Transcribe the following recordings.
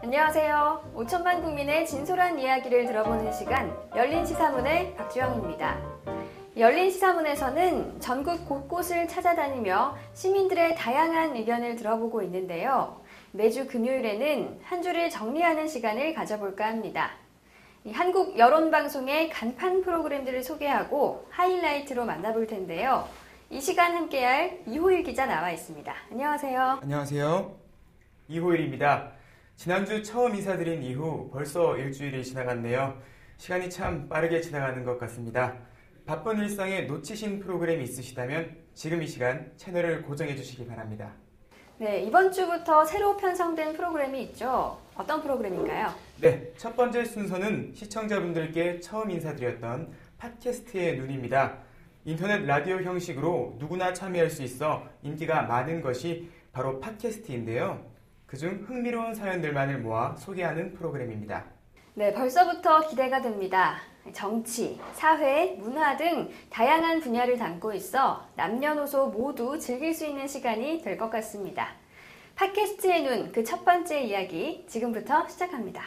안녕하세요. 5천만 국민의 진솔한 이야기를 들어보는 시간, 열린 시사문의 박주영입니다. 열린 시사문에서는 전국 곳곳을 찾아다니며 시민들의 다양한 의견을 들어보고 있는데요. 매주 금요일에는 한 주를 정리하는 시간을 가져볼까 합니다. 한국 여론방송의 간판 프로그램들을 소개하고 하이라이트로 만나볼 텐데요. 이 시간 함께할 이호일 기자 나와 있습니다. 안녕하세요. 안녕하세요. 이호일입니다. 지난주 처음 인사드린 이후 벌써 일주일이 지나갔네요. 시간이 참 빠르게 지나가는 것 같습니다. 바쁜 일상에 놓치신 프로그램이 있으시다면 지금 이 시간 채널을 고정해 주시기 바랍니다. 네, 이번 주부터 새로 편성된 프로그램이 있죠. 어떤 프로그램인가요? 네, 첫 번째 순서는 시청자분들께 처음 인사드렸던 팟캐스트의 눈입니다. 인터넷 라디오 형식으로 누구나 참여할 수 있어 인기가 많은 것이 바로 팟캐스트인데요. 그중 흥미로운 사연들만을 모아 소개하는 프로그램입니다. 네, 벌써부터 기대가 됩니다. 정치, 사회, 문화 등 다양한 분야를 담고 있어 남녀노소 모두 즐길 수 있는 시간이 될 것 같습니다. 팟캐스트의 눈, 그 첫 번째 이야기 지금부터 시작합니다.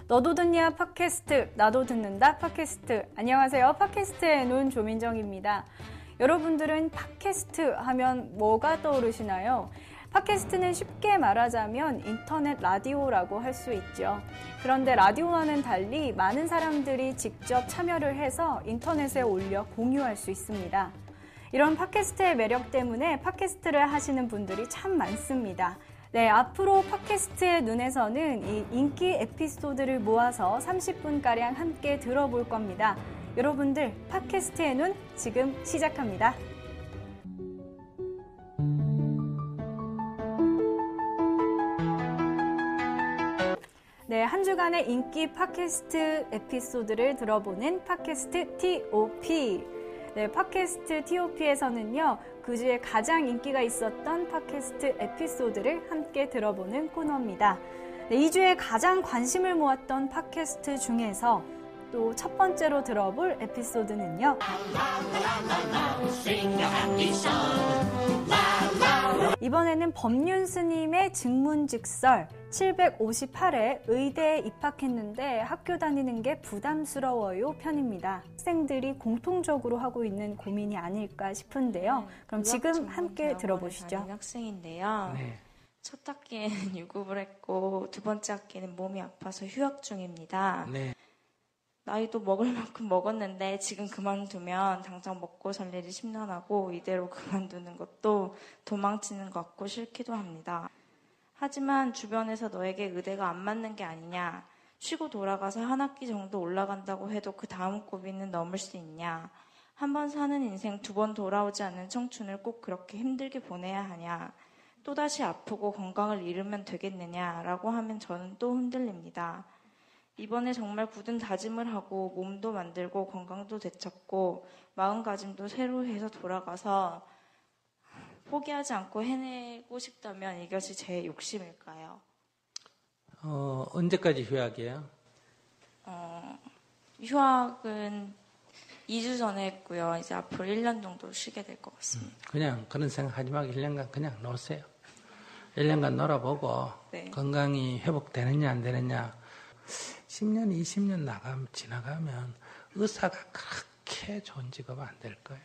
너도 듣냐 팟캐스트, 나도 듣는다 팟캐스트. 안녕하세요. 팟캐스트의 눈 조민정입니다. 여러분들은 팟캐스트 하면 뭐가 떠오르시나요? 팟캐스트는 쉽게 말하자면 인터넷 라디오라고 할 수 있죠. 그런데 라디오와는 달리 많은 사람들이 직접 참여를 해서 인터넷에 올려 공유할 수 있습니다. 이런 팟캐스트의 매력 때문에 팟캐스트를 하시는 분들이 참 많습니다. 네, 앞으로 팟캐스트의 눈에서는 이 인기 에피소드를 모아서 30분가량 함께 들어볼 겁니다. 여러분들, 팟캐스트의 눈 지금 시작합니다. 네, 한 주간의 인기 팟캐스트 에피소드를 들어보는 팟캐스트 TOP. 네, 팟캐스트 TOP에서는요, 그 주에 가장 인기가 있었던 팟캐스트 에피소드를 함께 들어보는 코너입니다. 네, 이 주에 가장 관심을 모았던 팟캐스트 중에서 또 첫 번째로 들어볼 에피소드는요. 이번에는 법륜 스님의 증문즉설 758회 의대에 입학했는데 학교 다니는 게 부담스러워요 편입니다. 학생들이 공통적으로 하고 있는 고민이 아닐까 싶은데요. 그럼 지금 함께 들어보시죠. 학생인데요. 네. 첫 학기에는 유급을 했고 두 번째 학기는 몸이 아파서 휴학 중입니다. 네. 나이도 먹을 만큼 먹었는데 지금 그만두면 당장 먹고 살 일이 심란하고 이대로 그만두는 것도 도망치는 것 같고 싫기도 합니다. 하지만 주변에서 너에게 의대가 안 맞는 게 아니냐, 쉬고 돌아가서 한 학기 정도 올라간다고 해도 그 다음 고비는 넘을 수 있냐, 한 번 사는 인생 두 번 돌아오지 않는 청춘을 꼭 그렇게 힘들게 보내야 하냐, 또다시 아프고 건강을 잃으면 되겠느냐라고 하면 저는 또 흔들립니다. 이번에 정말 굳은 다짐을 하고 몸도 만들고 건강도 되찾고 마음가짐도 새로 해서 돌아가서 포기하지 않고 해내고 싶다면 이것이 제 욕심일까요? 언제까지 휴학이에요? 휴학은 2주 전에 했고요. 이제 앞으로 1년 정도 쉬게 될 것 같습니다. 그냥 그런 생각 하지 말고 1년간 그냥 노세요. 1년간 놀아보고 네. 건강이 회복되느냐 안 되느냐 10년, 20년 지나가면 의사가 그렇게 좋은 직업 안 될 거예요.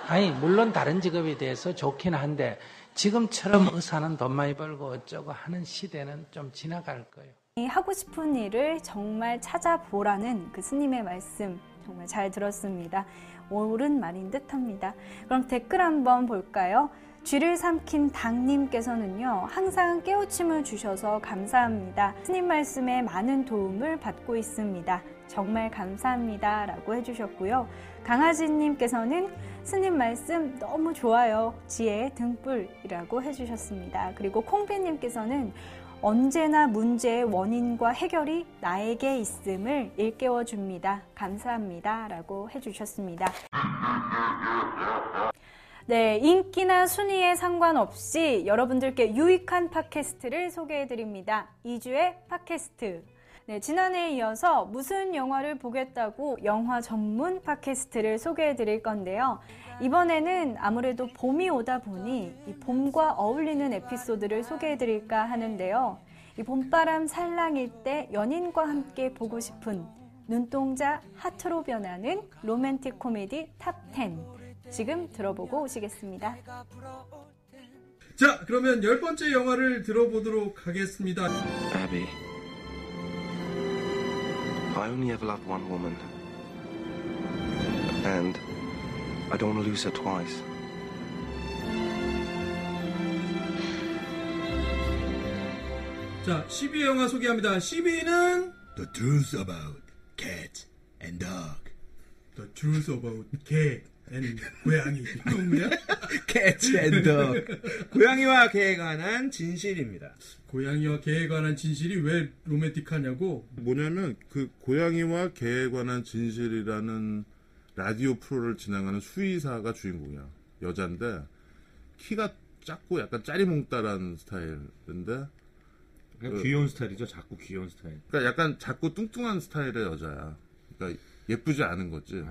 아니, 물론 다른 직업에 대해서 좋긴 한데 지금처럼 의사는 돈 많이 벌고 어쩌고 하는 시대는 좀 지나갈 거예요. 하고 싶은 일을 정말 찾아보라는 그 스님의 말씀 정말 잘 들었습니다. 옳은 말인 듯합니다. 그럼 댓글 한번 볼까요? 쥐를 삼킨 당님께서는요, 항상 깨우침을 주셔서 감사합니다. 스님 말씀에 많은 도움을 받고 있습니다. 정말 감사합니다. 라고 해주셨고요. 강아지님께서는 스님 말씀 너무 좋아요. 지혜의 등불이라고 해주셨습니다. 그리고 콩비님께서는 언제나 문제의 원인과 해결이 나에게 있음을 일깨워 줍니다. 감사합니다. 라고 해주셨습니다. 네, 인기나 순위에 상관없이 여러분들께 유익한 팟캐스트를 소개해드립니다. 2주의 팟캐스트. 네, 지난해에 이어서 무슨 영화를 보겠다고 영화 전문 팟캐스트를 소개해드릴 건데요. 이번에는 아무래도 봄이 오다 보니 이 봄과 어울리는 에피소드를 소개해드릴까 하는데요. 이 봄바람 살랑일 때 연인과 함께 보고 싶은 눈동자 하트로 변하는 로맨틱 코미디 탑 10. 지금 들어보고 오시겠습니다. 자, 그러면 10번째 영화를 들어보도록 하겠습니다. Abby, I only ever loved one woman. And I don't want to lose her twice. 자, 12위 영화 소개합니다. 12위는 The Truth About Cat and Dog. The Truth About Cat and 고양이. 뭐야? Cat and Dog. 고양이와 개에 관한 진실입니다. 고양이와 개에 관한 진실이 왜 로맨틱하냐고? 뭐냐면 그 고양이와 개에 관한 진실이라는 라디오 프로를 진행하는 수의사가 주인공이야. 여잔데 키가 작고 약간 짜리몽따란 스타일인데 그러니까 귀여운 스타일이죠. 작고 귀여운 스타일. 그러니까 약간 작고 뚱뚱한 스타일의 여자야. 그러니까 예쁘지 않은 거지.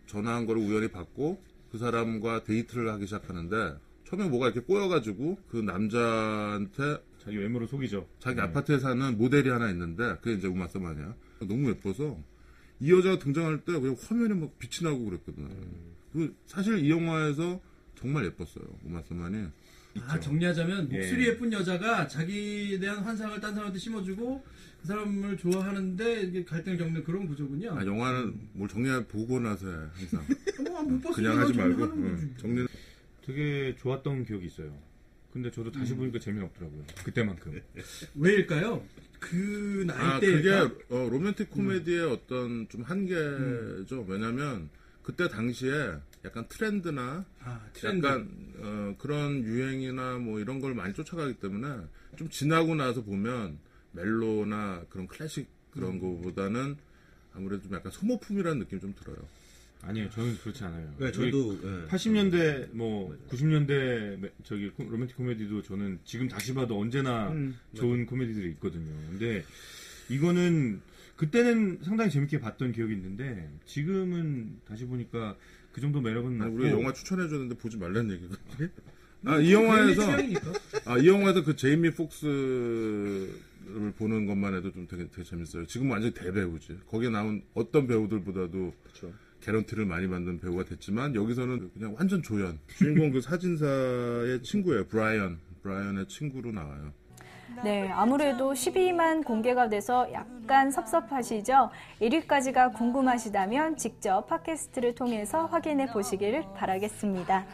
전화한 거를 우연히 받고 그 사람과 데이트를 하기 시작하는데 처음에 뭐가 이렇게 꼬여가지고 그 남자한테 자기 외모를 속이죠. 자기 아파트에 사는 모델이 하나 있는데 그게 이제 우마 서만이야. 너무 예뻐서 이 여자가 등장할 때 그냥 화면에 막 빛이 나고 그랬거든. 그 사실 이 영화에서 정말 예뻤어요. 우마 서만이. 아, 정리하자면 목소리 예쁜 여자가 자기에 대한 환상을 딴 사람한테 심어주고 그 사람을 좋아하는데 이게 갈등을 겪는 그런 구조군요. 아, 영화는 뭘 보고 나서 해, 항상. 못 봤으면 그냥 하지 말고. 정리는 되게 좋았던 기억이 있어요. 근데 저도 다시 보니까 재미는 없더라고요. 그때만큼. 왜일까요? 그 나이 때. 그게 로맨틱 코미디의 어떤 좀 한계죠. 왜냐면 그때 당시에 약간 트렌드나 약간 그런 유행이나 뭐 이런 걸 많이 쫓아가기 때문에 좀 지나고 나서 보면 멜로나 그런 클래식 그런 거보다는 아무래도 좀 약간 소모품이라는 느낌이 좀 들어요. 아니요, 저는 그렇지 않아요. 네, 저도 80년대 뭐 90년대 저기 로맨틱 코미디도 저는 지금 다시 봐도 언제나 좋은 코미디들이 있거든요. 근데 이거는 그때는 상당히 재밌게 봤던 기억이 있는데 지금은 다시 보니까 그 정도 매력은 없고. 우리 영화 추천해줬는데 보지 말라는 얘기거든요. 이 영화에서 그 제이미 폭스를 보는 것만 해도 좀 되게 재밌어요. 지금 완전히 대배우지. 거기에 나온 어떤 배우들보다도 그렇죠. 개런티를 많이 받는 배우가 됐지만 여기서는 그냥 완전 조연. 주인공 그 사진사의 친구예요. 브라이언의 친구로 나와요. 네, 아무래도 12위만 공개가 돼서 약간 섭섭하시죠? 1위까지가 궁금하시다면 직접 팟캐스트를 통해서 확인해 보시기를 바라겠습니다.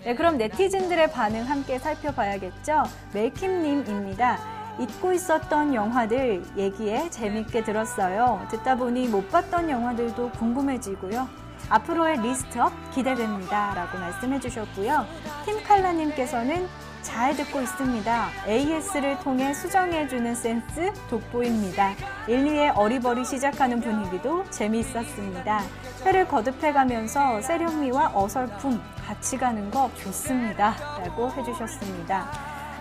네, 그럼 네티즌들의 반응 함께 살펴봐야겠죠? 멜킴님입니다. 잊고 있었던 영화들 얘기에 재밌게 들었어요. 듣다 보니 못 봤던 영화들도 궁금해지고요. 앞으로의 리스트업 기대됩니다. 라고 말씀해 주셨고요. 팀칼라님께서는 잘 듣고 있습니다. AS를 통해 수정해주는 센스 돋보입니다. 1, 2에 어리버리 시작하는 분위기도 재미있었습니다. 회를 거듭해가면서 세련미와 어설픔 같이 가는 거 좋습니다. 라고 해주셨습니다.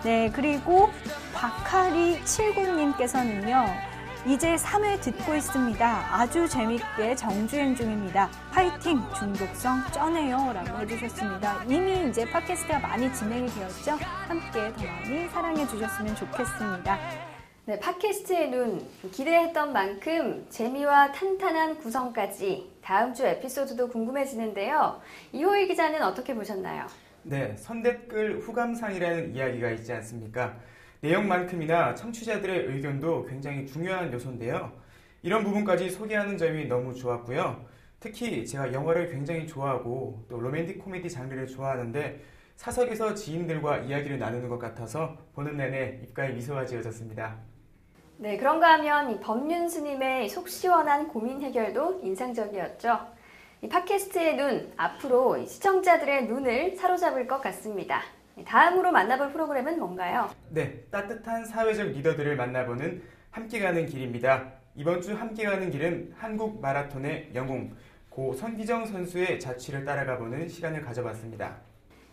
네, 그리고 박하리79님께서는요. 이제 3회 듣고 있습니다. 아주 재밌게 정주행 중입니다. 파이팅! 중독성 쩌네요. 라고 해주셨습니다. 이미 이제 팟캐스트가 많이 진행이 되었죠? 함께 더 많이 사랑해 주셨으면 좋겠습니다. 네, 팟캐스트의 눈. 기대했던 만큼 재미와 탄탄한 구성까지 다음 주 에피소드도 궁금해지는데요. 이호일 기자는 어떻게 보셨나요? 네, 선댓글 후감상이라는 이야기가 있지 않습니까? 내용만큼이나 청취자들의 의견도 굉장히 중요한 요소인데요. 이런 부분까지 소개하는 점이 너무 좋았고요. 특히 제가 영화를 굉장히 좋아하고 또 로맨틱 코미디 장르를 좋아하는데 사석에서 지인들과 이야기를 나누는 것 같아서 보는 내내 입가에 미소가 지어졌습니다. 네, 그런가 하면 이 법륜 스님의 속 시원한 고민 해결도 인상적이었죠. 이 팟캐스트의 눈, 앞으로 시청자들의 눈을 사로잡을 것 같습니다. 다음으로 만나볼 프로그램은 뭔가요? 네, 따뜻한 사회적 리더들을 만나보는 함께 가는 길입니다. 이번 주 함께 가는 길은 한국 마라톤의 영웅 고 손기정 선수의 자취를 따라가보는 시간을 가져봤습니다.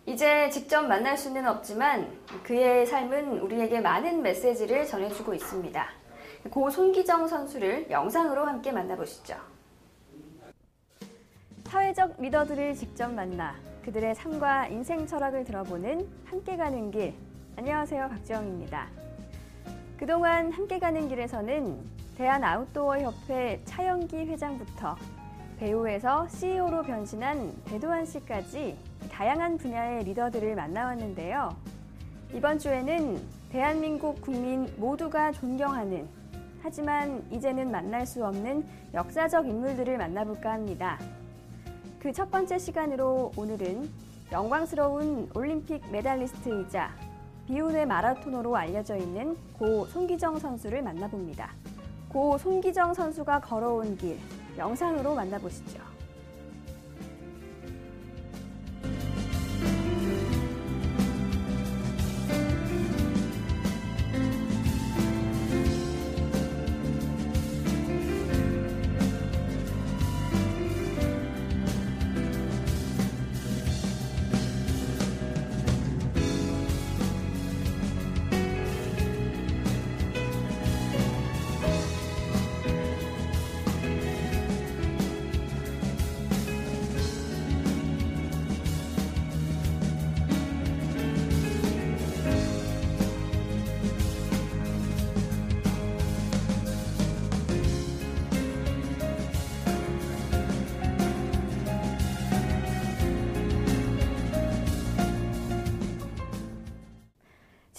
이제 직접 만날 수는 없지만 그의 삶은 우리에게 많은 메시지를 전해주고 있습니다. 고 손기정 선수를 영상으로 함께 만나보시죠. 사회적 리더들을 직접 만나 그들의 삶과 인생 철학을 들어보는 함께 가는 길. 안녕하세요, 박지영입니다. 그동안 함께 가는 길에서는 대한아웃도어협회 차영기 회장부터 배우에서 CEO로 변신한 배도환 씨까지 다양한 분야의 리더들을 만나왔는데요. 이번 주에는 대한민국 국민 모두가 존경하는, 하지만 이제는 만날 수 없는 역사적 인물들을 만나볼까 합니다. 그 첫 번째 시간으로 오늘은 영광스러운 올림픽 메달리스트이자 비운의 마라토너로 알려져 있는 고 손기정 선수를 만나봅니다. 고 손기정 선수가 걸어온 길, 영상으로 만나보시죠.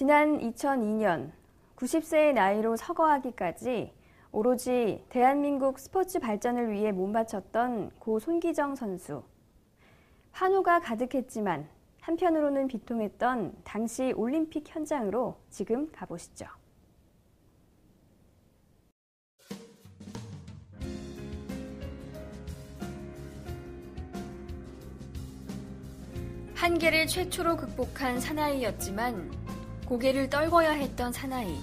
지난 2002년 90세의 나이로 서거하기까지 오로지 대한민국 스포츠 발전을 위해 몸바쳤던 고 손기정 선수. 환호가 가득했지만 한편으로는 비통했던 당시 올림픽 현장으로 지금 가보시죠. 한계를 최초로 극복한 사나이였지만 고개를 떨궈야 했던 사나이.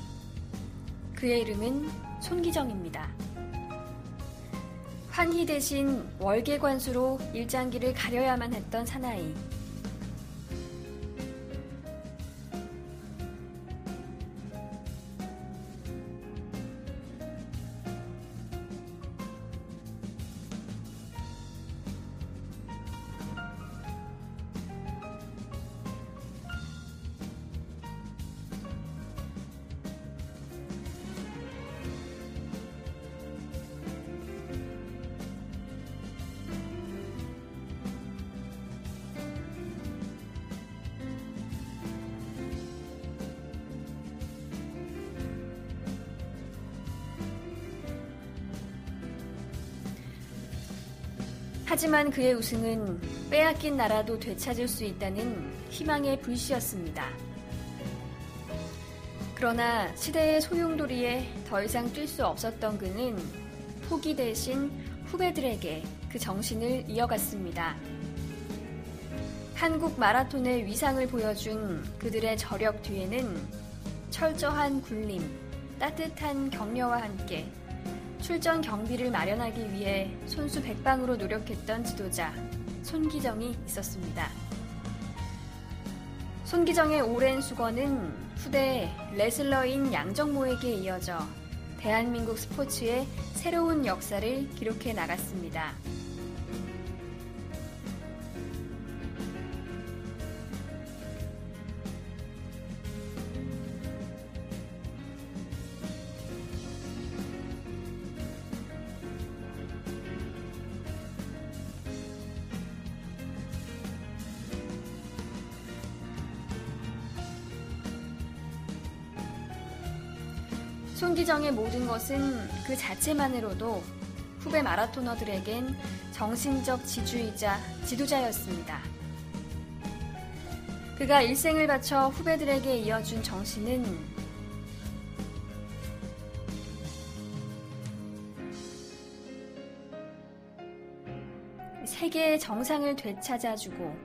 그의 이름은 손기정입니다. 환희 대신 월계관수로 일장기를 가려야만 했던 사나이. 하지만 그의 우승은 빼앗긴 나라도 되찾을 수 있다는 희망의 불씨였습니다. 그러나 시대의 소용돌이에 더 이상 뛸 수 없었던 그는 포기 대신 후배들에게 그 정신을 이어갔습니다. 한국 마라톤의 위상을 보여준 그들의 저력 뒤에는 철저한 굴림, 따뜻한 격려와 함께 출전 경비를 마련하기 위해 손수 백방으로 노력했던 지도자 손기정이 있었습니다. 손기정의 오랜 수고는 후대 레슬러인 양정모에게 이어져 대한민국 스포츠의 새로운 역사를 기록해 나갔습니다. 손기정의 모든 것은 그 자체만으로도 후배 마라토너들에겐 정신적 지주이자 지도자였습니다. 그가 일생을 바쳐 후배들에게 이어준 정신은 세계의 정상을 되찾아주고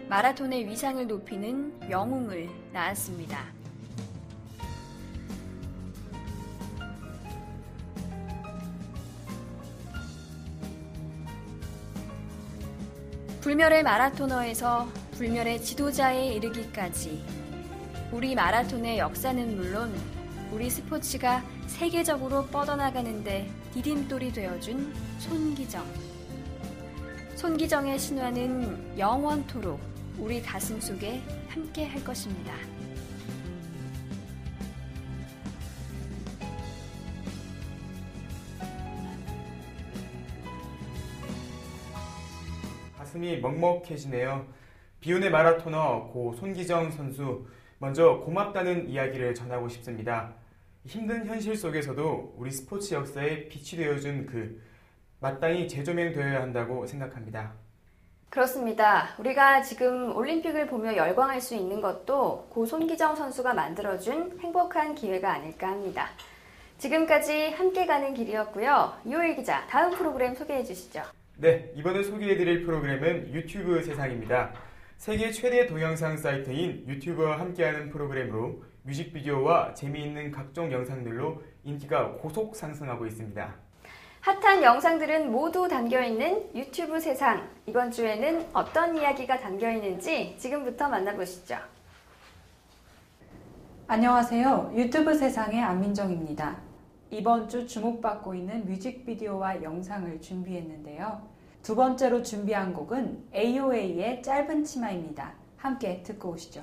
마라톤의 위상을 높이는 영웅을 낳았습니다. 불멸의 마라토너에서 불멸의 지도자에 이르기까지 우리 마라톤의 역사는 물론 우리 스포츠가 세계적으로 뻗어나가는데 디딤돌이 되어준 손기정. 손기정의 신화는 영원토록 우리 가슴 속에 함께 할 것입니다. 가슴이 먹먹해지네요. 비운의 마라토너 고 손기정 선수, 먼저 고맙다는 이야기를 전하고 싶습니다. 힘든 현실 속에서도 우리 스포츠 역사에 빛이 되어준 마땅히 재조명되어야 한다고 생각합니다. 그렇습니다. 우리가 지금 올림픽을 보며 열광할 수 있는 것도 고 손기정 선수가 만들어준 행복한 기회가 아닐까 합니다. 지금까지 함께 가는 길이었고요. 이호일 기자, 다음 프로그램 소개해 주시죠. 네, 이번에 소개해드릴 프로그램은 유튜브 세상입니다. 세계 최대 동영상 사이트인 유튜브와 함께하는 프로그램으로 뮤직비디오와 재미있는 각종 영상들로 인기가 고속 상승하고 있습니다. 핫한 영상들은 모두 담겨있는 유튜브 세상. 이번 주에는 어떤 이야기가 담겨있는지 지금부터 만나보시죠. 안녕하세요. 유튜브 세상의 안민정입니다. 이번 주 주목받고 있는 뮤직비디오와 영상을 준비했는데요. 두 번째로 준비한 곡은 AOA의 짧은 치마입니다. 함께 듣고 오시죠.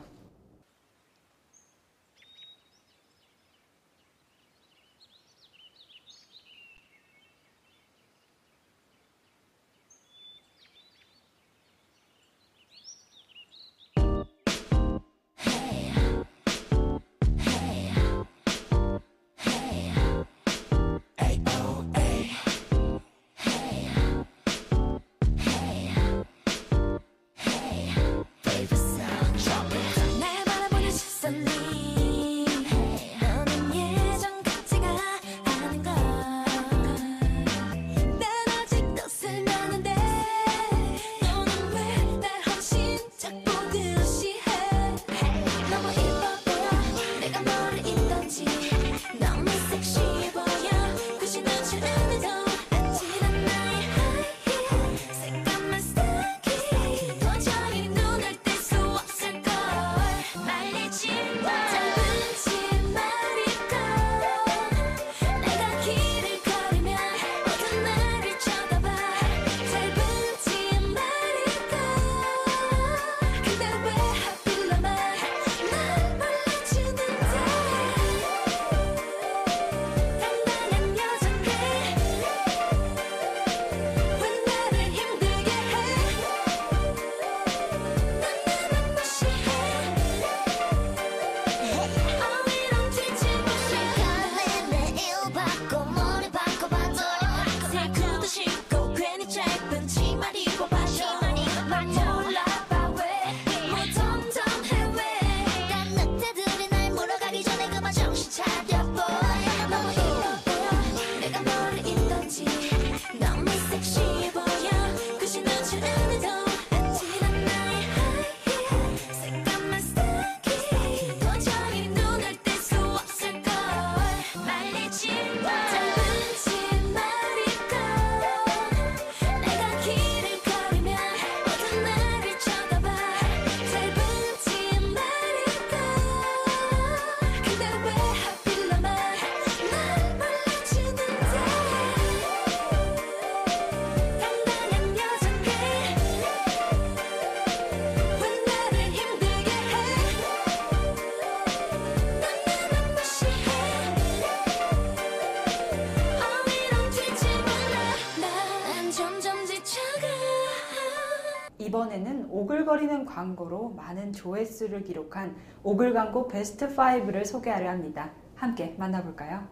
이번에는 오글거리는 광고로 많은 조회수를 기록한 오글 광고 베스트 5를 소개하려 합니다. 함께 만나볼까요?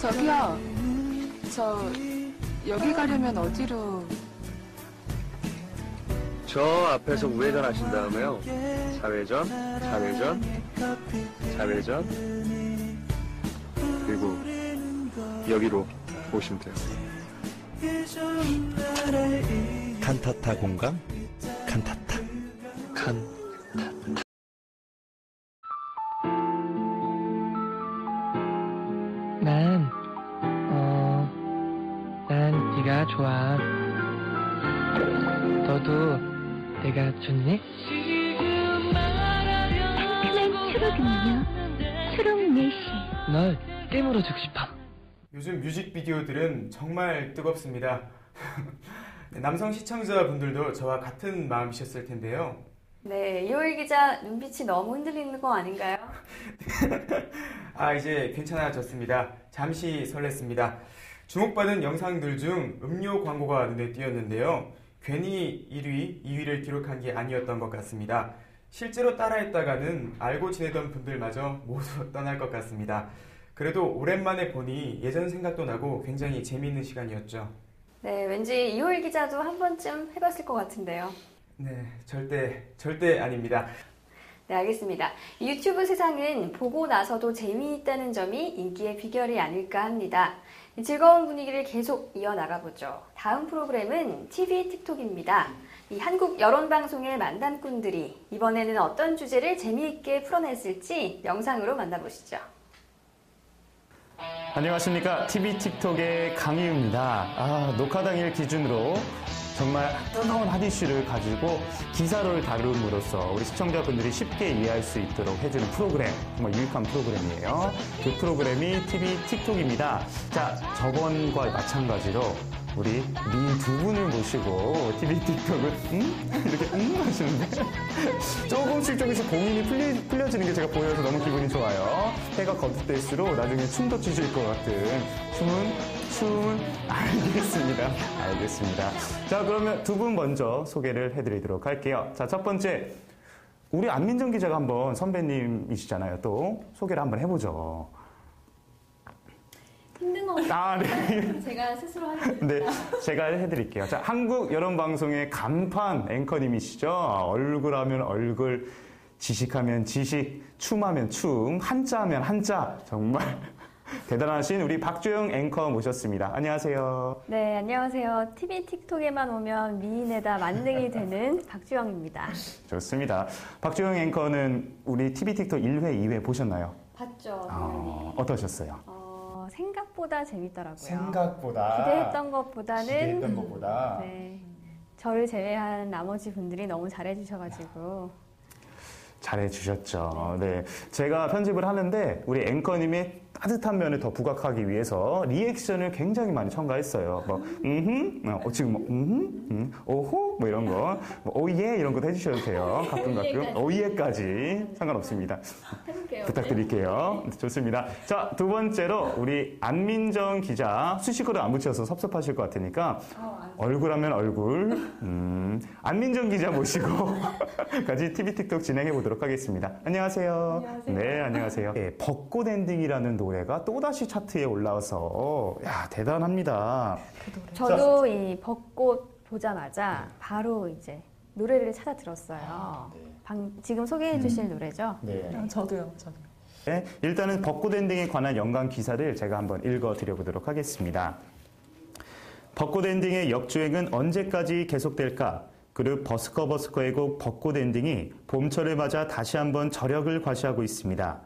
저기요, 여기 가려면 어디로? 저 앞에서 우회전 하신 다음에요. 좌회전, 좌회전, 좌회전, 그리고 여기로 보시면 돼요. 칸타타 공감, 칸타타. 난 네가 좋아. 너도 내가 좋니? 상큼한 초록은요? 초록 내시. 널 띠으로 주고 싶어. 요즘 뮤직비디오들은 정말 뜨겁습니다. 남성 시청자분들도 저와 같은 마음이셨을 텐데요. 네, 이호일 기자 눈빛이 너무 흔들리는 거 아닌가요? 이제 괜찮아졌습니다. 잠시 설렜습니다. 주목받은 영상들 중 음료 광고가 눈에 띄었는데요. 괜히 1위, 2위를 기록한 게 아니었던 것 같습니다. 실제로 따라했다가는 알고 지내던 분들마저 모두 떠날 것 같습니다. 그래도 오랜만에 보니 예전 생각도 나고 굉장히 재미있는 시간이었죠. 네, 왠지 이호일 기자도 한 번쯤 해봤을 것 같은데요. 네, 절대 아닙니다. 네, 알겠습니다. 유튜브 세상은 보고 나서도 재미있다는 점이 인기의 비결이 아닐까 합니다. 즐거운 분위기를 계속 이어나가보죠. 다음 프로그램은 TV 틱톡입니다. 이 한국 여론방송의 만담꾼들이 이번에는 어떤 주제를 재미있게 풀어냈을지 영상으로 만나보시죠. 안녕하십니까. TV 틱톡의 강희우입니다. 녹화 당일 기준으로 정말 뜨거운 핫 이슈를 가지고 기사를 다룸으로써 우리 시청자분들이 쉽게 이해할 수 있도록 해주는 프로그램, 정말 유익한 프로그램이에요. 그 프로그램이 TV 틱톡입니다. 자, 저번과 마찬가지로 우리 미인 두 분을 모시고 TV 틱톡을 이렇게 하시는데 조금씩 고민이 풀려지는 게 제가 보여서 너무 기분이 좋아요. 해가 거듭될수록 나중에 춤도 추실 것 같은 춤은 알겠습니다. 자, 그러면 두 분 먼저 소개를 해드리도록 할게요. 자, 첫 번째 우리 안민정 기자가 한번 선배님이시잖아요. 또 소개를 한번 해보죠. 힘든 거 네. 제가 스스로 하겠습니다. 네, 제가 해드릴게요. 자, 한국 여론방송의 간판 앵커님이시죠. 얼굴 하면 얼굴, 지식하면 지식, 춤하면 춤, 한자하면 한자. 정말 대단하신 우리 박주영 앵커 모셨습니다. 안녕하세요. 네, 안녕하세요. TV 틱톡에만 오면 미인에다 만능이 되는 박주영입니다. 좋습니다. 박주영 앵커는 우리 TV 틱톡 1회, 2회 보셨나요? 봤죠, 당연히. 어떠셨어요? 생각보다 재밌더라고요. 생각보다? 기대했던 것보다는. 기대했던 것보다? 네. 저를 제외한 나머지 분들이 너무 잘해주셔가지고. 잘해주셨죠. 네. 제가 편집을 하는데 우리 앵커님의 따뜻한 면을 더 부각하기 위해서 리액션을 굉장히 많이 첨가했어요. 지금 오호? 뭐 이런 거. 오예? 이런 것도 해주셔도 돼요. 가끔. 오예까지. 상관없습니다. 해볼게요. 부탁드릴게요. 좋습니다. 자, 두 번째로 우리 안민정 기자. 수식어를 안 붙여서 섭섭하실 것 같으니까 얼굴 하면 얼굴. 안민정 기자 모시고 같이 TV 틱톡 진행해 보도록 하겠습니다. 안녕하세요. 안녕하세요. 네, 안녕하세요. 네, 벚꽃 엔딩이라는 노래가 또다시 차트에 올라와서 대단합니다. 저도 이 벚꽃 보자마자 바로 이제 노래를 찾아 들었어요. 지금 소개해 주실 노래죠? 네. 저도요. 네, 일단은 벚꽃 엔딩에 관한 연관 기사를 제가 한번 읽어 드려보도록 하겠습니다. 벚꽃 엔딩의 역주행은 언제까지 계속될까? 그룹 버스커버스커의 곡 벚꽃 엔딩이 봄철을 맞아 다시 한번 저력을 과시하고 있습니다.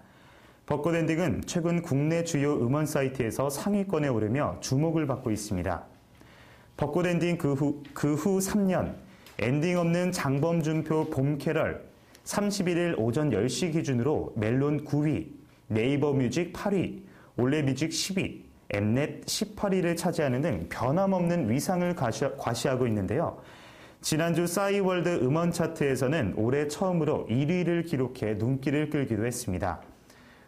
벚꽃 엔딩은 최근 국내 주요 음원 사이트에서 상위권에 오르며 주목을 받고 있습니다. 벚꽃 엔딩 그 후 3년, 엔딩 없는 장범준표 봄 캐럴, 31일 오전 10시 기준으로 멜론 9위, 네이버 뮤직 8위, 올레 뮤직 10위, 엠넷 18위를 차지하는 등 변함없는 위상을 과시하고 있는데요. 지난주 싸이월드 음원 차트에서는 올해 처음으로 1위를 기록해 눈길을 끌기도 했습니다.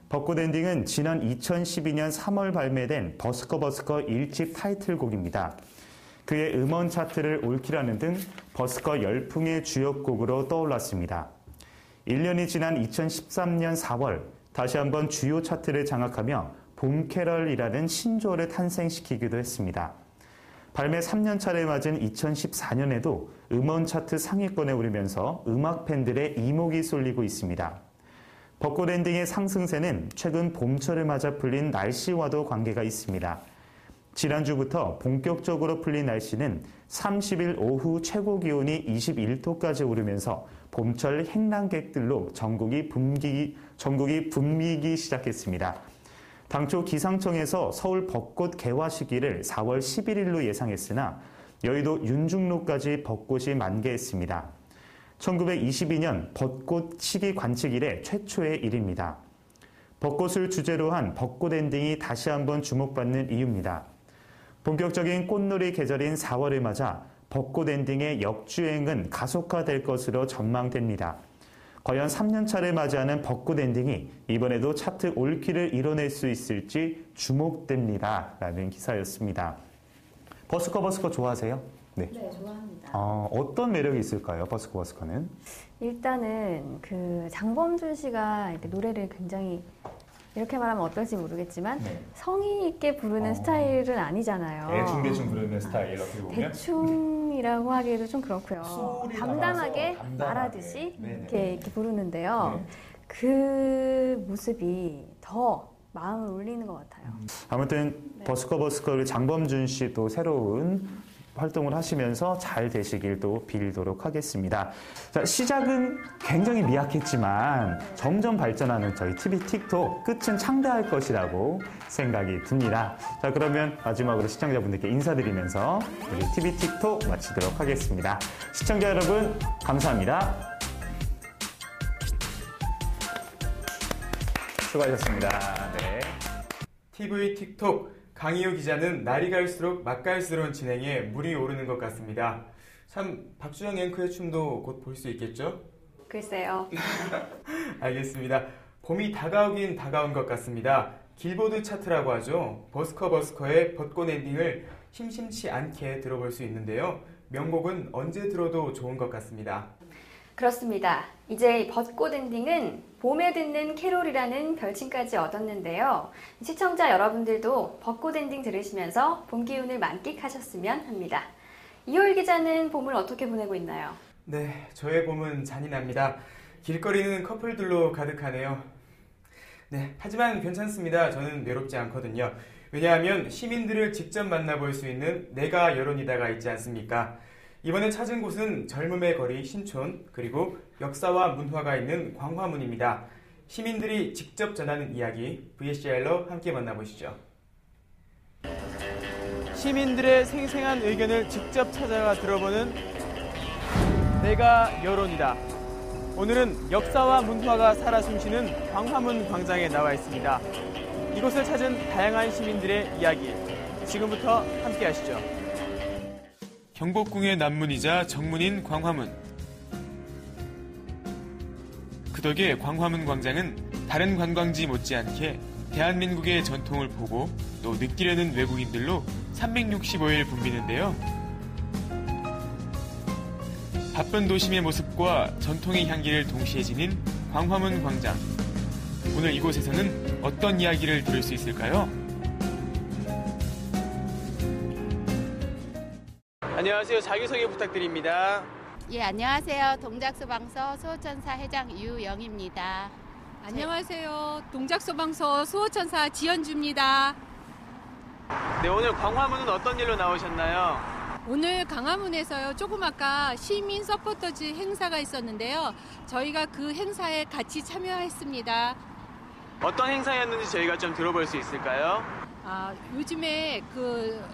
벚꽃 엔딩은 지난 2012년 3월 발매된 버스커버스커 1집 타이틀곡입니다. 그의 음원 차트를 올킬하는 등 버스커 열풍의 주역곡으로 떠올랐습니다. 1년이 지난 2013년 4월 다시 한번 주요 차트를 장악하며 봄 캐럴이라는 신조어를 탄생시키기도 했습니다. 발매 3년 차를 맞은 2014년에도 음원 차트 상위권에 오르면서 음악 팬들의 이목이 쏠리고 있습니다. 벚꽃 엔딩의 상승세는 최근 봄철을 맞아 풀린 날씨와도 관계가 있습니다. 지난주부터 본격적으로 풀린 날씨는 30일 오후 최고 기온이 21도까지 오르면서 봄철 행랑객들로 전국이 붐비기 시작했습니다. 당초 기상청에서 서울 벚꽃 개화 시기를 4월 11일로 예상했으나 여의도 윤중로까지 벚꽃이 만개했습니다. 1922년 벚꽃 시기 관측 이래 최초의 일입니다. 벚꽃을 주제로 한 벚꽃 엔딩이 다시 한번 주목받는 이유입니다. 본격적인 꽃놀이 계절인 4월을 맞아 벚꽃 엔딩의 역주행은 가속화될 것으로 전망됩니다. 과연 3년차를 맞이하는 벚꽃 엔딩이 이번에도 차트 올킬을 이뤄낼 수 있을지 주목됩니다. 라는 기사였습니다. 버스커 좋아하세요? 네, 좋아합니다. 어떤 매력이 있을까요, 버스커는? 일단은 장범준 씨가 이렇게 노래를 굉장히 이렇게 말하면 어떨지 모르겠지만 성의 있게 부르는 스타일은 아니잖아요. 대충 부르는 스타일 어떻게 보면? 대충이라고 하기에도 좀 그렇고요. 담담하게 말하듯이 이렇게 부르는데요. 그 모습이 더 마음을 울리는 것 같아요. 아무튼 버스커 장범준 씨도 새로운 활동을 하시면서 잘 되시길 또 빌도록 하겠습니다. 자, 시작은 굉장히 미약했지만 점점 발전하는 저희 TV 틱톡 끝은 창대할 것이라고 생각이 듭니다. 자, 그러면 마지막으로 시청자분들께 인사드리면서 우리 TV 틱톡 마치도록 하겠습니다. 시청자 여러분 감사합니다. 수고하셨습니다. 네. TV 틱톡 강희우 기자는 날이 갈수록 맛깔스러운 진행에 물이 오르는 것 같습니다. 참 박주영 앵커의 춤도 곧 볼 수 있겠죠? 글쎄요. 알겠습니다. 봄이 다가오긴 다가온 것 같습니다. 길보드 차트라고 하죠. 버스커의 벚꽃 엔딩을 심심치 않게 들어볼 수 있는데요. 명곡은 언제 들어도 좋은 것 같습니다. 그렇습니다. 이제 벚꽃 엔딩은 봄에 듣는 캐롤이라는 별칭까지 얻었는데요. 시청자 여러분들도 벚꽃 엔딩 들으시면서 봄 기운을 만끽하셨으면 합니다. 이효일 기자는 봄을 어떻게 보내고 있나요? 네, 저의 봄은 잔인합니다. 길거리는 커플들로 가득하네요. 네, 하지만 괜찮습니다. 저는 외롭지 않거든요. 왜냐하면 시민들을 직접 만나볼 수 있는 내가 여론이다가 있지 않습니까? 이번에 찾은 곳은 젊음의 거리 신촌, 그리고 역사와 문화가 있는 광화문입니다. 시민들이 직접 전하는 이야기, VCR로 함께 만나보시죠. 시민들의 생생한 의견을 직접 찾아가 들어보는 내가 여론이다. 오늘은 역사와 문화가 살아 숨쉬는 광화문 광장에 나와 있습니다. 이곳을 찾은 다양한 시민들의 이야기, 지금부터 함께 하시죠. 경복궁의 남문이자 정문인 광화문. 그 덕에 광화문 광장은 다른 관광지 못지않게 대한민국의 전통을 보고 또 느끼려는 외국인들로 365일 붐비는데요. 바쁜 도심의 모습과 전통의 향기를 동시에 지닌 광화문 광장. 오늘 이곳에서는 어떤 이야기를 들을 수 있을까요? 안녕하세요. 자기소개 부탁드립니다. 예, 안녕하세요. 동작소방서 수호천사 회장 유영입니다. 안녕하세요. 동작소방서 수호천사 지연주입니다. 네, 오늘 광화문은 어떤 일로 나오셨나요? 오늘 광화문에서요, 조금 아까 시민 서포터즈 행사가 있었는데요. 저희가 그 행사에 같이 참여했습니다. 어떤 행사였는지 저희가 좀 들어볼 수 있을까요? 요즘에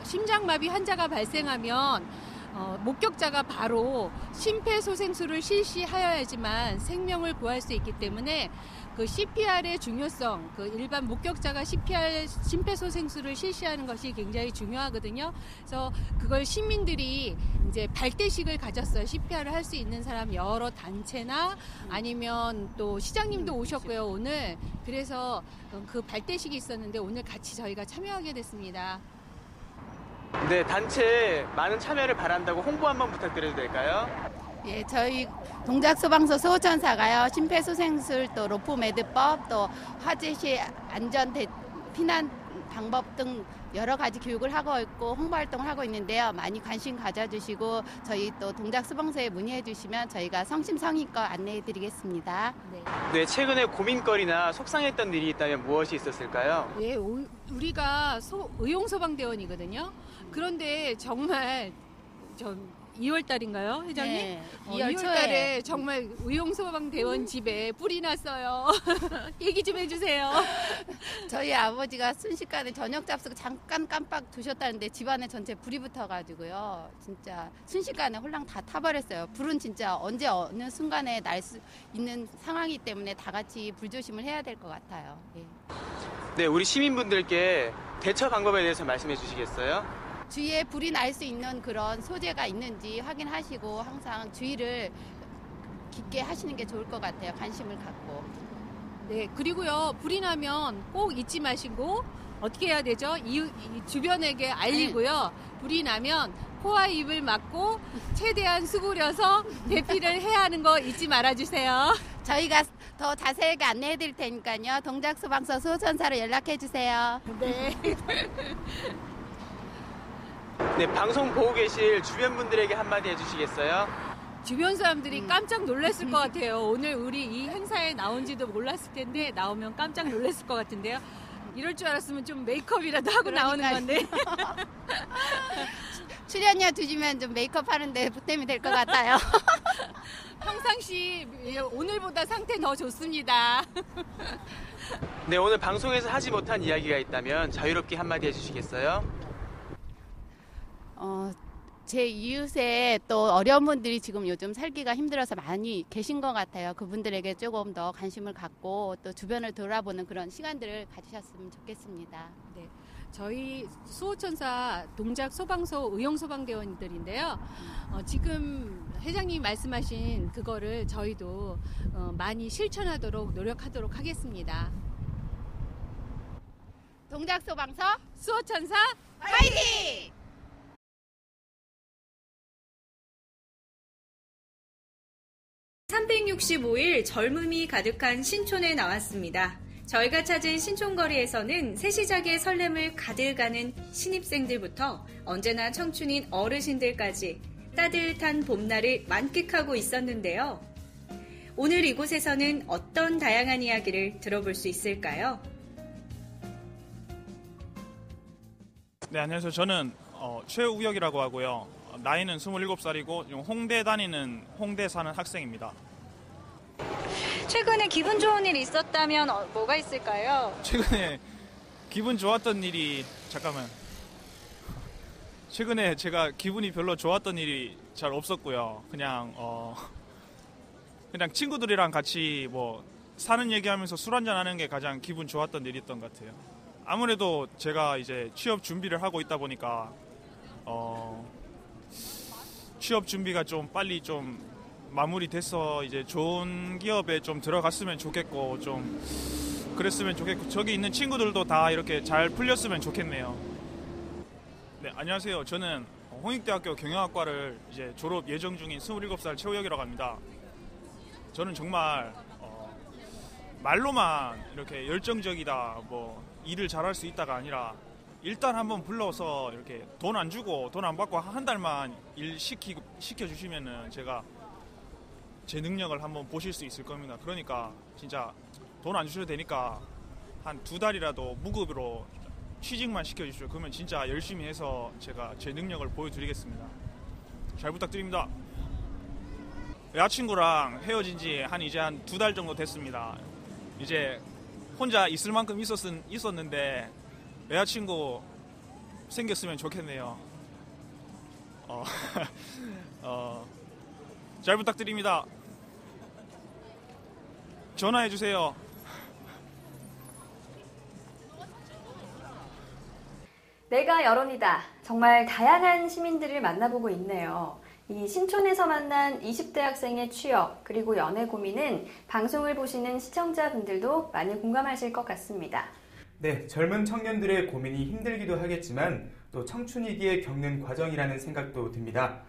심장마비 환자가 발생하면 목격자가 바로 심폐소생술을 실시하여야지만 생명을 구할 수 있기 때문에 CPR의 중요성, 일반 목격자가 심폐소생술을 실시하는 것이 굉장히 중요하거든요. 그래서 그걸 시민들이 이제 발대식을 가졌어요. CPR을 할 수 있는 사람 여러 단체나 아니면 또 시장님도 오셨고요, 오늘. 그래서 그 발대식이 있었는데 오늘 같이 저희가 참여하게 됐습니다. 네, 단체 많은 참여를 바란다고 홍보 한번 부탁드려도 될까요? 예, 저희 동작소방서 수호천사가요, 심폐소생술 또 로프매드법 또 화재 시 안전 피난 방법 등 여러 가지 교육을 하고 있고 홍보 활동을 하고 있는데요. 많이 관심 가져주시고 저희 또 동작소방서에 문의해 주시면 저희가 성심성의껏 안내해 드리겠습니다. 네, 최근에 고민거리나 속상했던 일이 있다면 무엇이 있었을까요? 예, 우리가 의용소방대원이거든요. 그런데 정말 2월 달인가요, 회장님? 네, 2월 달에 정말 의용소방대원 집에 불이 났어요. 얘기 좀 해주세요. 저희 아버지가 순식간에 저녁 잡수고 잠깐 깜빡 두셨다는데 집안에 전체 불이 붙어가지고요. 진짜 순식간에 홀랑 다 타버렸어요. 불은 진짜 언제 어느 순간에 날 수 있는 상황이기 때문에 다 같이 불조심을 해야 될 것 같아요. 예. 네, 우리 시민분들께 대처 방법에 대해서 말씀해 주시겠어요? 주위에 불이 날 수 있는 그런 소재가 있는지 확인하시고 항상 주의를 깊게 하시는 게 좋을 것 같아요. 관심을 갖고. 네, 그리고요, 불이 나면 꼭 잊지 마시고 어떻게 해야 되죠? 주변에게 알리고요. 불이 나면 코와 입을 막고 최대한 수그려서 대피를 해야 하는 거 잊지 말아주세요. 저희가 더 자세하게 안내해 드릴 테니까요. 동작소방서 수호천사로 연락해 주세요. 네. 네, 방송 보고 계실 주변 분들에게 한마디 해주시겠어요? 주변 사람들이 깜짝 놀랐을 것 같아요. 오늘 우리 이 행사에 나온지도 몰랐을 텐데 나오면 깜짝 놀랐을 것 같은데요. 이럴 줄 알았으면 좀 메이크업이라도 하고 나오는 건데. 출연료 주시면 좀 메이크업 하는데 보탬이 될 것 같아요. 평상시 오늘보다 상태 더 좋습니다. 네, 오늘 방송에서 하지 못한 이야기가 있다면 자유롭게 한마디 해주시겠어요? 제 이웃에 또 어려운 분들이 지금 요즘 살기가 힘들어서 많이 계신 것 같아요. 그분들에게 조금 더 관심을 갖고 또 주변을 돌아보는 그런 시간들을 가지셨으면 좋겠습니다. 네, 저희 수호천사 동작소방서 의용소방대원들인데요. 지금 회장님이 말씀하신 그거를 저희도 많이 실천하도록 노력하도록 하겠습니다. 동작소방서 수호천사 화이팅! 365일 젊음이 가득한 신촌에 나왔습니다. 저희가 찾은 신촌거리에서는 새 시작의 설렘을 가득하는 신입생들부터 언제나 청춘인 어르신들까지 따뜻한 봄날을 만끽하고 있었는데요. 오늘 이곳에서는 어떤 다양한 이야기를 들어볼 수 있을까요? 네, 안녕하세요. 저는 최우혁이라고 하고요. 나이는 27살이고 홍대 다니는 홍대 사는 학생입니다. 최근에 기분 좋은 일 있었다면 뭐가 있을까요? 최근에 기분 좋았던 일이 최근에 제가 기분이 별로 좋았던 일이 잘 없었고요. 그냥 친구들이랑 같이 사는 얘기하면서 술 한잔 하는 게 가장 기분 좋았던 일이었던 것 같아요. 아무래도 제가 이제 취업 준비를 하고 있다 보니까 취업 준비가 좀 빨리 좀 마무리돼서 이제 좋은 기업에 좀 들어갔으면 좋겠고 좀 그랬으면 좋겠고 저기 있는 친구들도 다 이렇게 잘 풀렸으면 좋겠네요. 네, 안녕하세요. 저는 홍익대학교 경영학과를 이제 졸업 예정 중인 27살 최우혁이라고 합니다. 저는 정말 말로만 이렇게 열정적이다, 일을 잘할 수 있다가 아니라 일단 한번 불러서 이렇게 돈 안 주고 돈 안 받고 한 달만 일 시켜주시면은 제가 제 능력을 한번 보실 수 있을 겁니다. 그러니까 진짜 돈 안 주셔도 되니까 한 2달이라도 무급으로 취직만 시켜주십시오. 그러면 진짜 열심히 해서 제가 제 능력을 보여드리겠습니다. 잘 부탁드립니다. 여자친구랑 헤어진 지 이제 한 2달 정도 됐습니다. 이제 혼자 있을 만큼 있었는데 여자친구 생겼으면 좋겠네요. 잘 부탁드립니다. 전화해주세요. 내가 여론이다. 정말 다양한 시민들을 만나보고 있네요. 이 신촌에서 만난 20대 학생의 취업 그리고 연애 고민은 방송을 보시는 시청자분들도 많이 공감하실 것 같습니다. 네, 젊은 청년들의 고민이 힘들기도 하겠지만 또 청춘이기에 겪는 과정이라는 생각도 듭니다.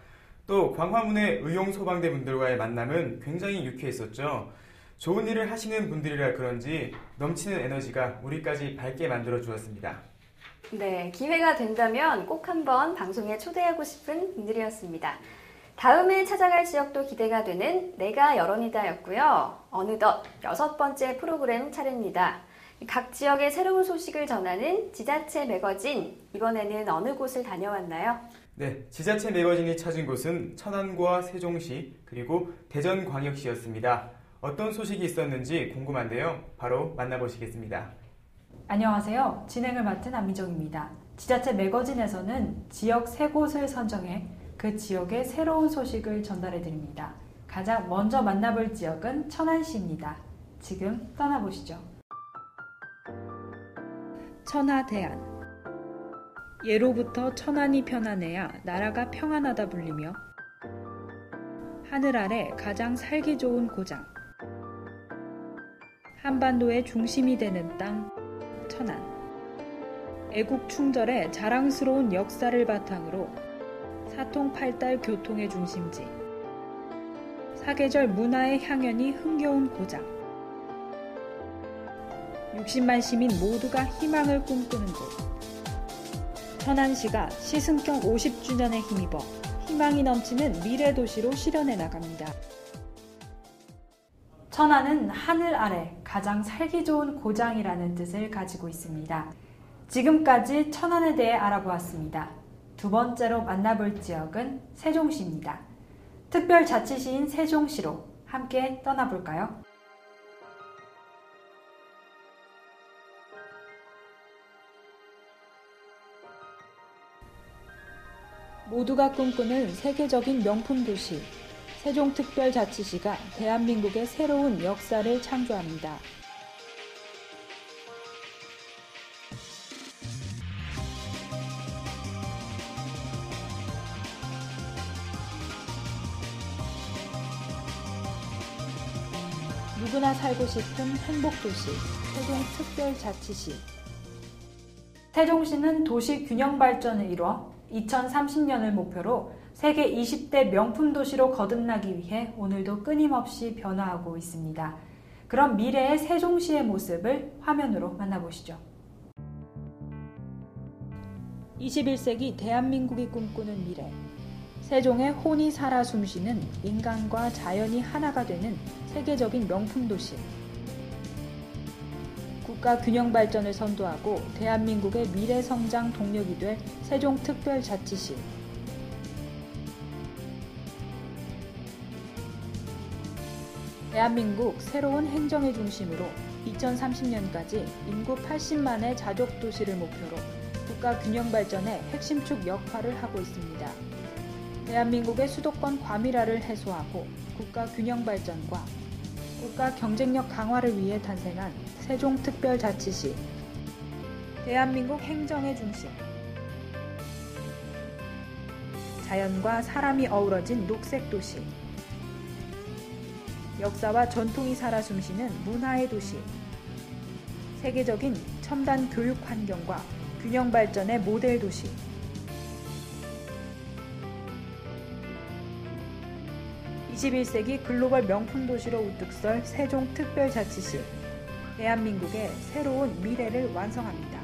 또 광화문의 의용소방대 분들과의 만남은 굉장히 유쾌했었죠. 좋은 일을 하시는 분들이라 그런지 넘치는 에너지가 우리까지 밝게 만들어 주었습니다. 네, 기회가 된다면 꼭 한번 방송에 초대하고 싶은 분들이었습니다. 다음에 찾아갈 지역도 기대가 되는 내가 여론이다였고요. 어느덧 6번째 프로그램 차례입니다. 각 지역의 새로운 소식을 전하는 지자체 매거진, 이번에는 어느 곳을 다녀왔나요? 네, 지자체 매거진이 찾은 곳은 천안과 세종시 그리고 대전광역시였습니다. 어떤 소식이 있었는지 궁금한데요. 바로 만나보시겠습니다. 안녕하세요. 진행을 맡은 안미정입니다. 지자체 매거진에서는 지역 3곳을 선정해 그 지역의 새로운 소식을 전달해드립니다. 가장 먼저 만나볼 지역은 천안시입니다. 지금 떠나보시죠. 천하대안. 예로부터 천안이 편안해야 나라가 평안하다 불리며 하늘 아래 가장 살기 좋은 고장, 한반도의 중심이 되는 땅 천안. 애국 충절의 자랑스러운 역사를 바탕으로 사통팔달 교통의 중심지, 사계절 문화의 향연이 흥겨운 고장, 60만 시민 모두가 희망을 꿈꾸는 곳. 천안시가 시승격 50주년에 힘입어 희망이 넘치는 미래도시로 실현해 나갑니다. 천안은 하늘 아래 가장 살기 좋은 고장이라는 뜻을 가지고 있습니다. 지금까지 천안에 대해 알아보았습니다. 두 번째로 만나볼 지역은 세종시입니다. 특별자치시인 세종시로 함께 떠나볼까요? 모두가 꿈꾸는 세계적인 명품 도시, 세종특별자치시가 대한민국의 새로운 역사를 창조합니다. 누구나 살고 싶은 행복도시, 세종특별자치시. 세종시는 도시 균형 발전을 이뤄 2030년을 목표로 세계 20대 명품 도시로 거듭나기 위해 오늘도 끊임없이 변화하고 있습니다. 그럼 미래의 세종시의 모습을 화면으로 만나보시죠. 21세기 대한민국이 꿈꾸는 미래. 세종의 혼이 살아 숨쉬는 인간과 자연이 하나가 되는 세계적인 명품 도시. 국가 균형 발전을 선도하고 대한민국의 미래 성장 동력이 될 세종특별자치시. 대한민국 새로운 행정의 중심으로 2030년까지 인구 80만의 자족 도시를 목표로 국가 균형 발전의 핵심축 역할을 하고 있습니다. 대한민국의 수도권 과밀화를 해소하고 국가 균형 발전과 국가 경쟁력 강화를 위해 탄생한 세종특별자치시. 대한민국 행정의 중심. 자연과 사람이 어우러진 녹색도시. 역사와 전통이 살아 숨쉬는 문화의 도시. 세계적인 첨단 교육 환경과 균형 발전의 모델 도시. (21세기) 글로벌 명품 도시로 우뚝 설 세종특별자치시. 대한민국의 새로운 미래를 완성합니다.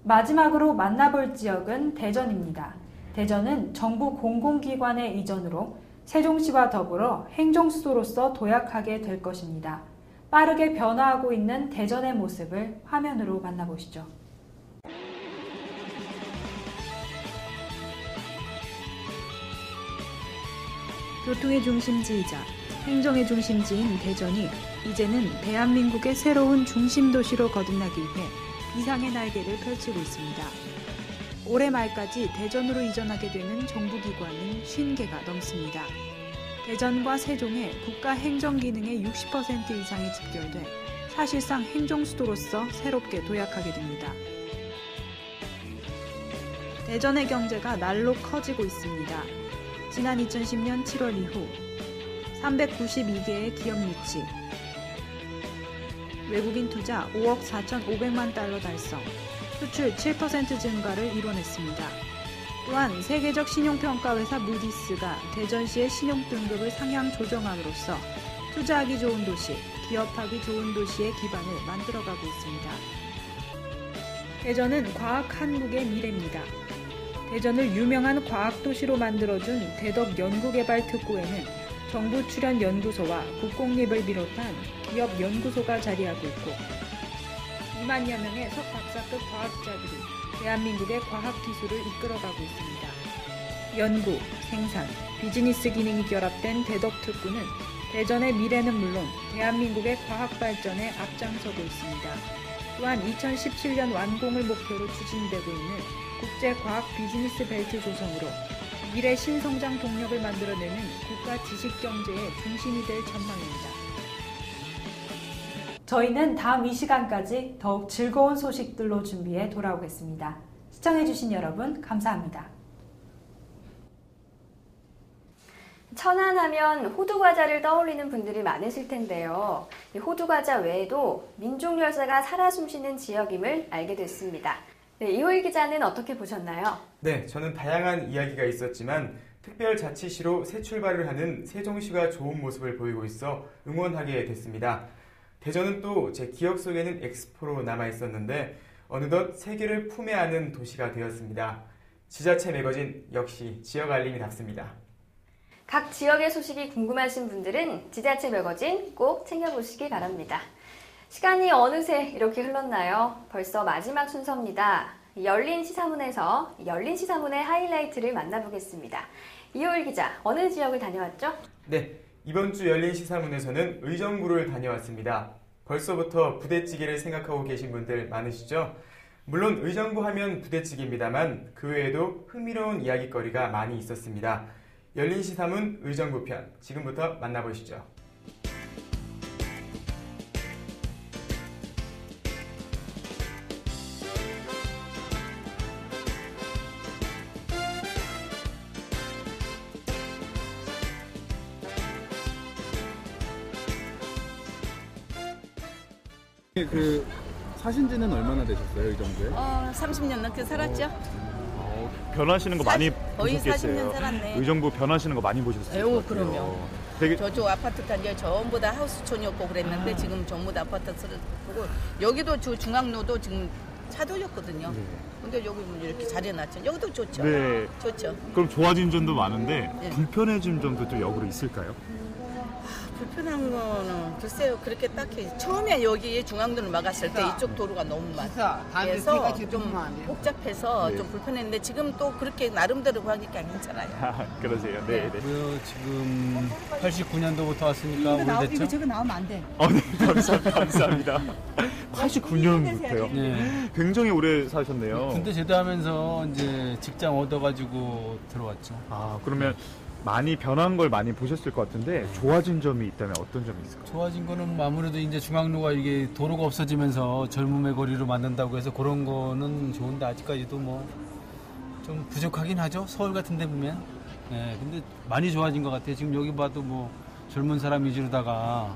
마지막으로 만나볼 지역은 대전입니다. 대전은 정부 공공기관의 이전으로 세종시와 더불어 행정수도로서 도약하게 될 것입니다. 빠르게 변화하고 있는 대전의 모습을 화면으로 만나보시죠. 교통의 중심지이자 행정의 중심지인 대전이 이제는 대한민국의 새로운 중심도시로 거듭나기 위해 비상의 날개를 펼치고 있습니다. 올해 말까지 대전으로 이전하게 되는 정부기관은 50개가 넘습니다. 대전과 세종의 국가 행정기능의 60% 이상이 집결돼 사실상 행정수도로서 새롭게 도약하게 됩니다. 대전의 경제가 날로 커지고 있습니다. 지난 2010년 7월 이후 392개의 기업 유치, 외국인 투자 5억 4,500만 달러 달성, 수출 7% 증가를 이뤄냈습니다. 또한 세계적 신용평가회사 무디스가 대전시의 신용등급을 상향 조정함으로써 투자하기 좋은 도시, 기업하기 좋은 도시의 기반을 만들어가고 있습니다. 대전은 과학 한국의 미래입니다. 대전을 유명한 과학도시로 만들어준 대덕 연구개발특구에는 정부 출연 연구소와 국공립을 비롯한 기업 연구소가 자리하고 있고 2만여 명의 석박사급 과학자들이 대한민국의 과학기술을 이끌어가고 있습니다. 연구, 생산, 비즈니스 기능이 결합된 대덕특구는 대전의 미래는 물론 대한민국의 과학 발전에 앞장서고 있습니다. 또한 2017년 완공을 목표로 추진되고 있는 국제과학 비즈니스 벨트 조성으로 미래 신성장 동력을 만들어내는 국가 지식경제의 중심이 될 전망입니다. 저희는 다음 이 시간까지 더욱 즐거운 소식들로 준비해 돌아오겠습니다. 시청해주신 여러분 감사합니다. 천안하면 호두과자를 떠올리는 분들이 많으실 텐데요. 이 호두과자 외에도 민족 열사가 살아 숨쉬는 지역임을 알게 됐습니다. 네, 이호일 기자는 어떻게 보셨나요? 네, 저는 다양한 이야기가 있었지만 특별자치시로 새 출발을 하는 세종시가 좋은 모습을 보이고 있어 응원하게 됐습니다. 대전은 또 제 기억 속에는 엑스포로 남아있었는데 어느덧 세계를 품에 안은 도시가 되었습니다. 지자체 매거진 역시 지역 알림이답습니다. 각 지역의 소식이 궁금하신 분들은 지자체 매거진 꼭 챙겨보시기 바랍니다. 시간이 어느새 이렇게 흘렀나요? 벌써 마지막 순서입니다. 열린 시사문에서 열린 시사문의 하이라이트를 만나보겠습니다. 이호일 기자, 어느 지역을 다녀왔죠? 네, 이번 주 열린 시사문에서는 의정부를 다녀왔습니다. 벌써부터 부대찌개를 생각하고 계신 분들 많으시죠? 물론 의정부 하면 부대찌개입니다만 그 외에도 흥미로운 이야기거리가 많이 있었습니다. 열린 시사문 의정부 편, 지금부터 만나보시죠. 그 사신 지는 얼마나 되셨어요, 이 정도에? 30년 넘게 살았죠. 변하시는 거 많이 거의 보셨겠어요. 40년 살았네. 의정부 변하시는 거 많이 보셨어요. 그럼요. 되게 저쪽 아파트가 이제 전부 다 하우스촌이었고 그랬는데 지금 전부 다 아파트를 보고 여기도 저 중앙로도 지금 차 돌렸거든요. 근데 여기 이렇게 잘 해놨죠. 여기도 좋죠. 네. 좋죠. 그럼 좋아진 점도 많은데 네. 불편해진 점도 좀 역으로 있을까요? 불편한 거는 글쎄요. 그렇게 딱히 처음에 여기 중앙도를 막았을 때 이쪽 도로가 너무 많아서 좀 복잡해서 좀 불편했는데 지금 또 그렇게 나름대로 하니까 괜찮아요. 그러세요. 네. 네. 지금 89년도부터 왔으니까 오래됐죠? 저거 나오면 안 돼. 네, 감사합니다. 89년부터요. 네. 굉장히 오래 사셨네요. 군대 제대하면서 이제 직장 얻어가지고 들어왔죠. 아, 그러면 많이 변한 걸 많이 보셨을 것 같은데 좋아진 점이 있다면 어떤 점이 있을까요? 좋아진 거는 아무래도 이제 중앙로가 이게 도로가 없어지면서 젊음의 거리로 만든다고 해서 그런 거는 좋은데 아직까지도 뭐 좀 부족하긴 하죠. 서울 같은 데 보면. 네, 근데 많이 좋아진 것 같아요. 지금 여기 봐도 뭐 젊은 사람 위주로다가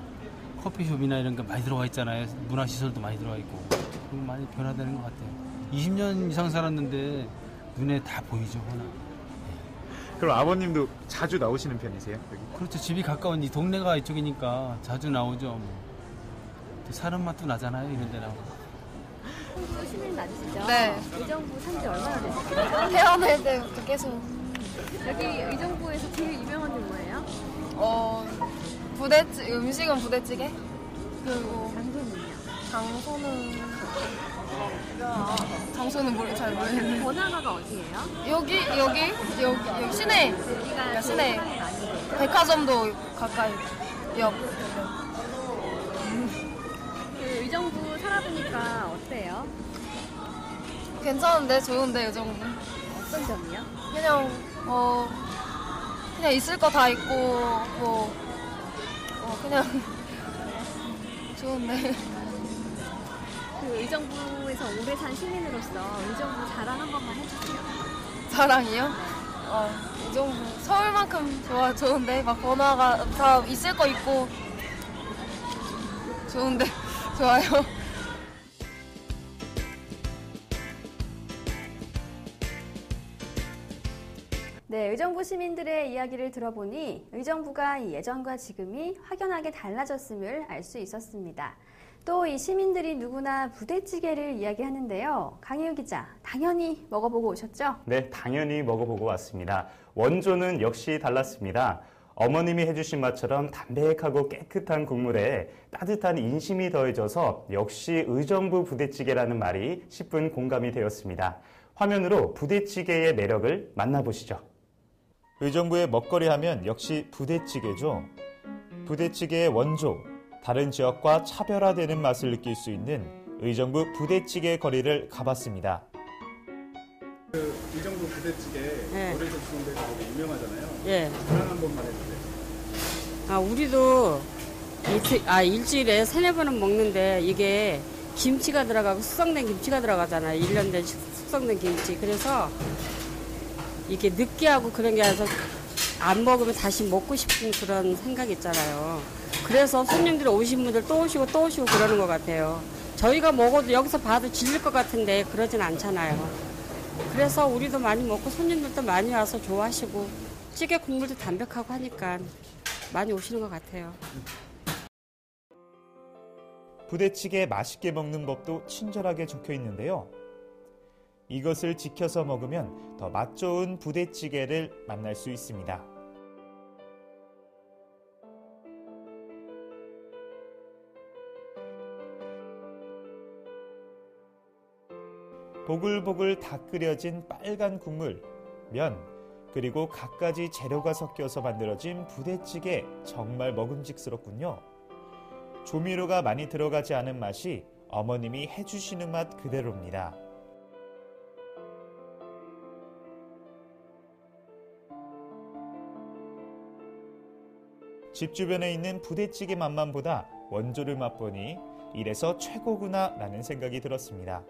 커피숍이나 이런 게 많이 들어와 있잖아요. 문화시설도 많이 들어와 있고. 많이 변화되는 것 같아요. 20년 이상 살았는데 눈에 다 보이죠, 하나. 그럼 아버님도 자주 나오시는 편이세요? 여기? 그렇죠. 집이 가까운 이 동네가 이쪽이니까 자주 나오죠. 뭐. 또 사람 맛도 나잖아요. 이런 데 나오고. 의정부 시민 맞으시죠? 네. 의정부 산지 얼마나 되셨어요? 태어날 때부터 계속. 여기 의정부에서 제일 유명한 게 뭐예요? 음식은 부대찌개. 그리고 장소는요? 장소는 잘 모르겠는데. 번화가가 어디예요? 여기 시내. 여기가 시내. 사람이 많이 되죠? 백화점도 가까이. 옆. 그 의정부 살아보니까 어때요? 괜찮은데 좋은데 의정부. 어떤 점이요? 그냥 있을 거 다 있고 그냥 좋은데. 그 의정부에서 오래 산 시민으로서 의정부 자랑 한 번만 해주세요. 자랑이요? 의정부 서울만큼 좋은데 막 번화가 다 있을 거 있고 좋은데 좋아요. 네, 네, 의정부 시민들의 이야기를 들어보니 의정부가 예전과 지금이 확연하게 달라졌음을 알 수 있었습니다. 또 이 시민들이 누구나 부대찌개를 이야기하는데요. 강희우 기자, 당연히 먹어보고 오셨죠? 네, 당연히 먹어보고 왔습니다. 원조는 역시 달랐습니다. 어머님이 해주신 맛처럼 담백하고 깨끗한 국물에 따뜻한 인심이 더해져서 역시 의정부 부대찌개라는 말이 10분 공감이 되었습니다. 화면으로 부대찌개의 매력을 만나보시죠. 의정부의 먹거리 하면 역시 부대찌개죠. 부대찌개의 원조, 다른 지역과 차별화되는 맛을 느낄 수 있는 의정부 부대찌개 거리를 가봤습니다. 그 의정부 부대찌개 거리에서 주는 데가 되게 유명하잖아요. 예. 자랑 한 번만 해주세요. 우리도 일주일에 3-4번은 먹는데 이게 김치가 들어가고 숙성된 김치가 들어가잖아요. 1년 된 숙성된 김치. 그래서 이게 느끼하고 그런 게 아니라 안 먹으면 다시 먹고 싶은 그런 생각이 있잖아요. 그래서 손님들이 오신 분들 또 오시고 그러는 것 같아요. 저희가 먹어도 여기서 봐도 질릴 것 같은데 그러진 않잖아요. 그래서 우리도 많이 먹고 손님들도 많이 와서 좋아하시고 찌개 국물도 담백하고 하니까 많이 오시는 것 같아요. 부대찌개 맛있게 먹는 법도 친절하게 적혀 있는데요. 이것을 지켜서 먹으면 더 맛 좋은 부대찌개를 만날 수 있습니다. 보글보글 다 끓여진 빨간 국물, 면, 그리고 갖가지 재료가 섞여서 만들어진 부대찌개 정말 먹음직스럽군요. 조미료가 많이 들어가지 않은 맛이 어머님이 해주시는 맛 그대로입니다. 집 주변에 있는 부대찌개 맛만 보다 원조를 맛보니 이래서 최고구나 라는 생각이 들었습니다.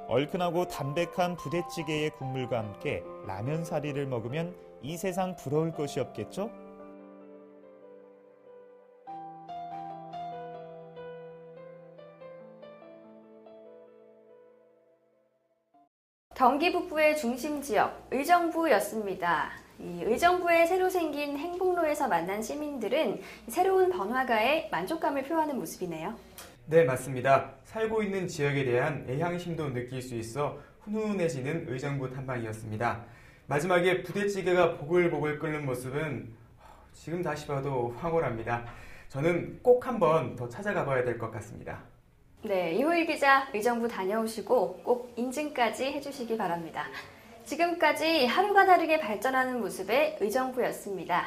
얼큰하고 담백한 부대찌개의 국물과 함께 라면 사리를 먹으면 이 세상 부러울 것이 없겠죠? 경기 북부의 중심 지역 의정부였습니다. 이 의정부에 새로 생긴 행복로에서 만난 시민들은 새로운 번화가에 만족감을 표하는 모습이네요. 네, 맞습니다. 살고 있는 지역에 대한 애향심도 느낄 수 있어 훈훈해지는 의정부 탐방이었습니다. 마지막에 부대찌개가 보글보글 끓는 모습은 지금 다시 봐도 황홀합니다. 저는 꼭 한번 더 찾아가 봐야 될 것 같습니다. 네, 이호일 기자 의정부 다녀오시고 꼭 인증까지 해주시기 바랍니다. 지금까지 하루가 다르게 발전하는 모습의 의정부였습니다.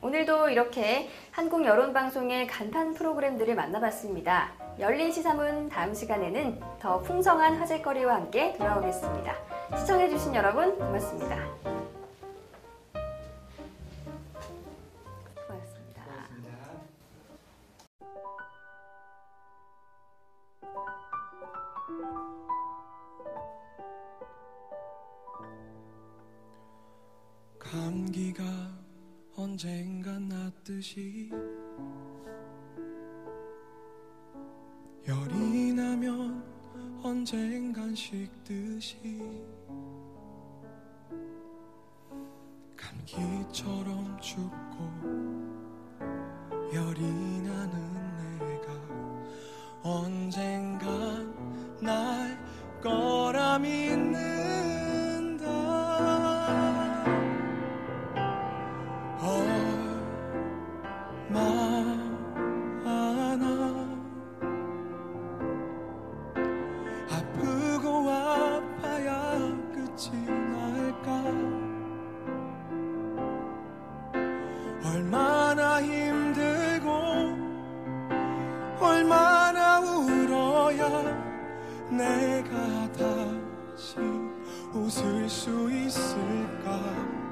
오늘도 이렇게 한국 여론방송의 간판 프로그램들을 만나봤습니다. 열린 시사문 다음 시간에는 더 풍성한 화제거리와 함께 돌아오겠습니다. 시청해주신 여러분 고맙습니다. 고맙습니다. 감기가 언젠간 낫듯이 열이 나면 언젠간 식듯이 감기처럼 춥고 열이 나는 내가 언젠간 날 거라 믿는다. 얼마나 아프고 아파야 끝이 날까. 얼마나 힘들고 얼마나 울어야 내가 다시 웃을 수 있을까.